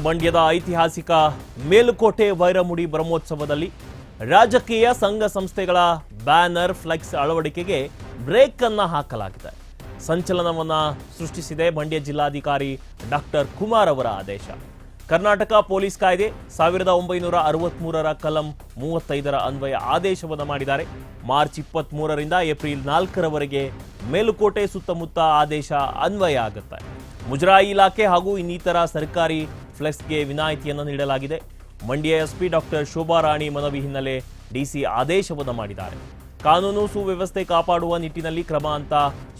ಮಂಡ್ಯದ ಐತಿಹಾಸಿಕ ಮೇಲುಕೋಟೆ ವೈರಮುಡಿ ಬ್ರಹ್ಮೋತ್ಸವದಲ್ಲಿ ರಾಜಕೀಯ ಸಂಘ ಸಂಸ್ಥೆಗಳ ಬ್ಯಾನರ್ ಫ್ಲೆಕ್ಸ್ ಅಳವಡಿಕೆಗೆ ಬ್ರೇಕ್ ಅನ್ನು ಹಾಕಲಾಗಿದೆ. ಸಂಚಲನವನ್ನ ಸೃಷ್ಟಿಸಿದೆ ಮಂಡ್ಯ ಜಿಲ್ಲಾಧಿಕಾರಿ ಡಾಕ್ಟರ್ ಕುಮಾರ್ ಅವರ ಆದೇಶ. ಕರ್ನಾಟಕ ಪೊಲೀಸ್ ಕಾಯ್ದೆ 1963ರ ಕಲಂ 35ರ ಅನ್ವಯ ಆದೇಶವನ್ನು ಮಾಡಿದ್ದಾರೆ. ಮಾರ್ಚ್ 23ರಿಂದ ಏಪ್ರಿಲ್ 4ರವರೆಗೆ ಮೇಲುಕೋಟೆ ಸುತ್ತಮುತ್ತ ಆದೇಶ ಅನ್ವಯ ಆಗುತ್ತೆ. ಮುಜರಾಯಿ ಇಲಾಖೆ ಹಾಗೂ ಇನ್ನಿತರ ಸರ್ಕಾರಿ ಫ್ಲೆಕ್ಸ್ಗೆ ವಿನಾಯಿತಿಯನ್ನು ನೀಡಲಾಗಿದೆ. ಮಂಡ್ಯ ಎಸ್ಪಿ ಡಾಕ್ಟರ್ ಶೋಭಾ ರಾಣಿ ಮನವಿ ಹಿನ್ನೆಲೆ ಡಿಸಿ ಆದೇಶವನ್ನು ಮಾಡಿದ್ದಾರೆ. ಕಾನೂನು ಸುವ್ಯವಸ್ಥೆ ಕಾಪಾಡುವ ನಿಟ್ಟಿನಲ್ಲಿ ಕ್ರಮ ಅಂತ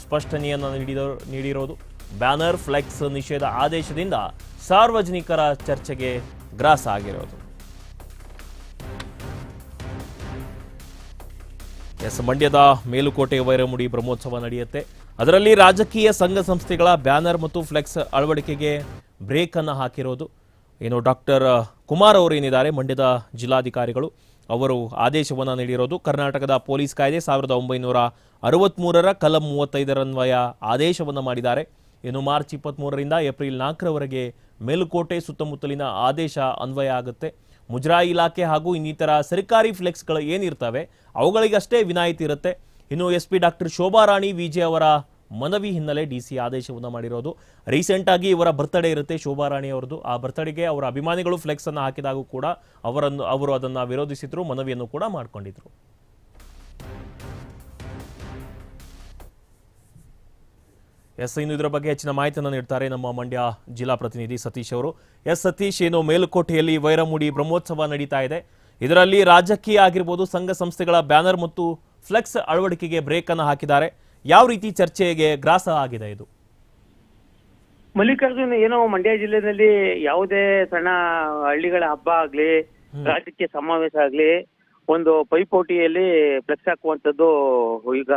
ಸ್ಪಷ್ಟನೆಯನ್ನು ನೀಡಿರೋದು. ಬ್ಯಾನರ್ ಫ್ಲೆಕ್ಸ್ ನಿಷೇಧ ಆದೇಶದಿಂದ ಸಾರ್ವಜನಿಕರ ಚರ್ಚೆಗೆ ಗ್ರಾಸ ಆಗಿರೋದು. ಮಂಡ್ಯದ ಮೇಲುಕೋಟೆ ವೈರಮುಡಿ ಬ್ರಹ್ಮೋತ್ಸವ ನಡೆಯುತ್ತೆ. ಅದರಲ್ಲಿ ರಾಜಕೀಯ ಸಂಘ ಸಂಸ್ಥೆಗಳ ಬ್ಯಾನರ್ ಮತ್ತು ಫ್ಲೆಕ್ಸ್ ಅಳವಡಿಕೆಗೆ ಬ್ರೇಕ್ ಅನ್ನು ಹಾಕಿರೋದು. ಏನು ಡಾಕ್ಟರ್ ಕುಮಾರ್ ಅವರು ಏನಿದ್ದಾರೆ ಮಂಡ್ಯದ ಜಿಲ್ಲಾಧಿಕಾರಿಗಳು ಅವರು ಆದೇಶವನ್ನು ನೀಡಿರೋದು. ಕರ್ನಾಟಕದ ಪೊಲೀಸ್ ಕಾಯ್ದೆ 1963ರ ಕಲಂ 35ರ ಅನ್ವಯ ಆದೇಶವನ್ನು ಮಾಡಿದ್ದಾರೆ. ಇನ್ನು ಮಾರ್ಚ್ 23ರಿಂದ ಏಪ್ರಿಲ್ 4ರವರೆಗೆ ಮೇಲುಕೋಟೆ ಸುತ್ತಮುತ್ತಲಿನ ಆದೇಶ ಅನ್ವಯ ಆಗುತ್ತೆ. ಮುಜರಾಯಿ ಇಲಾಖೆ ಹಾಗೂ ಇನ್ನಿತರ ಸರ್ಕಾರಿ ಫ್ಲೆಕ್ಸ್ಗಳು ಏನಿರ್ತವೆ ಅವುಗಳಿಗಷ್ಟೇ ವಿನಾಯಿತಿ ಇರುತ್ತೆ. ಇನ್ನು ಎಸ್ಪಿ ಡಾಕ್ಟರ್ ಶೋಭಾ ರಾಣಿ ವಿಜೆ ಅವರ ಮನವಿ ಹಿನ್ನೆಲೆ ಡಿಸಿ ಆದೇಶವನ್ನು ಮಾಡಿರೋದು. ರೀಸೆಂಟ್ ಆಗಿ ಇವರ ಬರ್ತ್ಡೇ ಇರುತ್ತೆ ಶೋಭಾ ರಾಣಿ ಅವರದು. ಆ ಬರ್ತ್ಡೇಗೆ ಅವರ ಅಭಿಮಾನಿಗಳು ಫ್ಲೆಕ್ಸ್ ಅನ್ನು ಹಾಕಿದಾಗ ಕೂಡ ಅವರು ಅದನ್ನು ವಿರೋಧಿಸಿದ್ರು, ಮನವಿಯನ್ನು ಕೂಡ ಮಾಡಿಕೊಂಡಿದ್ರು. ಇನ್ನು ಇದರ ಬಗ್ಗೆ ಹೆಚ್ಚಿನ ಮಾಹಿತಿಯನ್ನು ನೀಡ್ತಾರೆ ನಮ್ಮ ಮಂಡ್ಯ ಜಿಲ್ಲಾ ಪ್ರತಿನಿಧಿ ಸತೀಶ್ ಅವರು. ಸತೀಶ್, ಏನು ಮೇಲುಕೋಟೆಯಲ್ಲಿ ವೈರಮುಡಿ ಬ್ರಹ್ಮೋತ್ಸವ ನಡೀತಾ ಇದೆ, ಇದರಲ್ಲಿ ರಾಜಕೀಯ ಆಗಿರ್ಬೋದು ಸಂಘ ಸಂಸ್ಥೆಗಳ ಬ್ಯಾನರ್ ಮತ್ತು ಫ್ಲೆಕ್ಸ್ ಅಳವಡಿಕೆಗೆ ಬ್ರೇಕ್ ಅನ್ನು ಹಾಕಿದ್ದಾರೆ. ಯಾವ ರೀತಿ ಚರ್ಚೆಗೆ ಗ್ರಾಸ ಆಗಿದೆ ಇದು? ಮಲ್ಲಿಕಾರ್ಜುನ್, ಏನೋ ಮಂಡ್ಯ ಜಿಲ್ಲೆಯಲ್ಲಿ ಯಾವುದೇ ಸಣ್ಣ ಹಳ್ಳಿಗಳ ಹಬ್ಬ ಆಗ್ಲಿ, ರಾಜಕೀಯ ಸಮಾವೇಶ ಆಗ್ಲಿ, ಒಂದು ಪೈಪೋಟಿಯಲ್ಲಿ ಫ್ಲೆಕ್ಸ್ ಹಾಕುವಂಥದ್ದು ಈಗ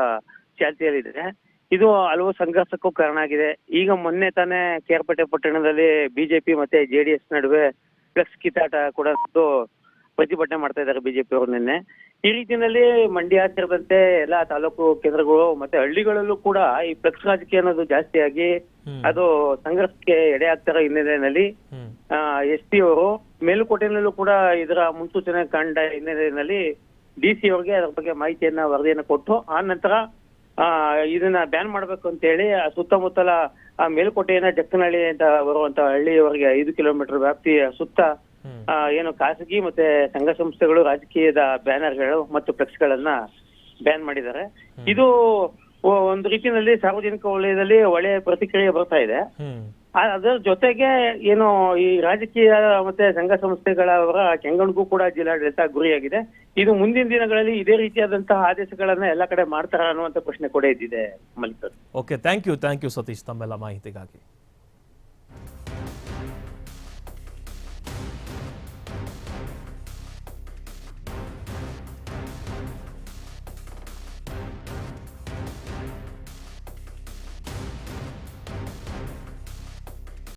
ಚಾಲ್ತಿಯಲ್ಲಿದೆ. ಇದು ಹಲವು ಸಂಘರ್ಷಕ್ಕೂ ಕಾರಣ ಆಗಿದೆ. ಈಗ ಮೊನ್ನೆ ತಾನೇ ಕೇರ್ಪೇಟೆ ಪಟ್ಟಣದಲ್ಲಿ ಬಿಜೆಪಿ ಮತ್ತೆ JDS ನಡುವೆ ಫ್ಲೆಕ್ಸ್ ಕಿತ್ತಾಟ ಕೂಡ ಪ್ರತಿಭಟನೆ ಮಾಡ್ತಾ ಇದ್ದಾರೆ ಬಿಜೆಪಿ ಅವರು ನಿನ್ನೆ. ಈ ರೀತಿಯಲ್ಲಿ ಮಂಡ್ಯ ಸೇರಿದಂತೆ ಎಲ್ಲಾ ತಾಲೂಕು ಕೇಂದ್ರಗಳು ಮತ್ತೆ ಹಳ್ಳಿಗಳಲ್ಲೂ ಕೂಡ ಈ ಫ್ಲೆಕ್ಸ್ ರಾಜಕೀಯ ಅನ್ನೋದು ಜಾಸ್ತಿಯಾಗಿ ಅದು ಸಂಘರ್ಷಕ್ಕೆ ಎಡೆ ಆಗ್ತಿರೋ ಹಿನ್ನೆಲೆಯಲ್ಲಿ SP ಅವರು ಮೇಲುಕೋಟೆನಲ್ಲೂ ಕೂಡ ಇದರ ಮುನ್ಸೂಚನೆ ಕಂಡ ಹಿನ್ನೆಲೆಯಲ್ಲಿ DC ಅವರಿಗೆ ಅದರ ಬಗ್ಗೆ ವರದಿಯನ್ನ ಕೊಟ್ಟು ಆ ನಂತರ ಇದನ್ನ ಬ್ಯಾನ್ ಮಾಡ್ಬೇಕು ಅಂತ ಹೇಳಿ ಸುತ್ತಮುತ್ತಲ ಮೇಲುಕೋಟೆಯನ್ನ ಜಕ್ಕನಹಳ್ಳಿ ಅಂತ ಬರುವಂತ ಹಳ್ಳಿಯವರೆಗೆ 5 ಕಿಲೋಮೀಟರ್ ವ್ಯಾಪ್ತಿಯ ಸುತ್ತ ಏನು ಖಾಸಗಿ ಮತ್ತೆ ಸಂಘ ಸಂಸ್ಥೆಗಳು ರಾಜಕೀಯದ ಬ್ಯಾನರ್ಗಳು ಮತ್ತು ಫ್ಲೆಕ್ಸ್ ಗಳನ್ನ ಬ್ಯಾನ್ ಮಾಡಿದ್ದಾರೆ. ಇದು ಒಂದು ರೀತಿಯಲ್ಲಿ ಸಾರ್ವಜನಿಕ ವಲಯದಲ್ಲಿ ಒಳ್ಳೆಯ ಪ್ರತಿಕ್ರಿಯೆ ಬರ್ತಾ ಇದೆ. ಅದರ ಜೊತೆಗೆ ಏನು ಈ ರಾಜಕೀಯ ಮತ್ತೆ ಸಂಘ ಸಂಸ್ಥೆಗಳವರ ಕೆಂಗಣ್ಗೂ ಕೂಡ ಜಿಲ್ಲಾಡಳಿತ ಗುರಿಯಾಗಿದೆ. ಇದು ಮುಂದಿನ ದಿನಗಳಲ್ಲಿ ಇದೇ ರೀತಿಯಾದಂತಹ ಆದೇಶಗಳನ್ನ ಎಲ್ಲ ಕಡೆ ಮಾಡ್ತಾರ ಅನ್ನುವಂತ ಪ್ರಶ್ನೆ ಕೂಡ ಇದ್ದಿದೆ. Mallikarjun, okay, thank you Satish ತಮ್ಮೆಲ್ಲ ಮಾಹಿತಿಗಾಗಿ.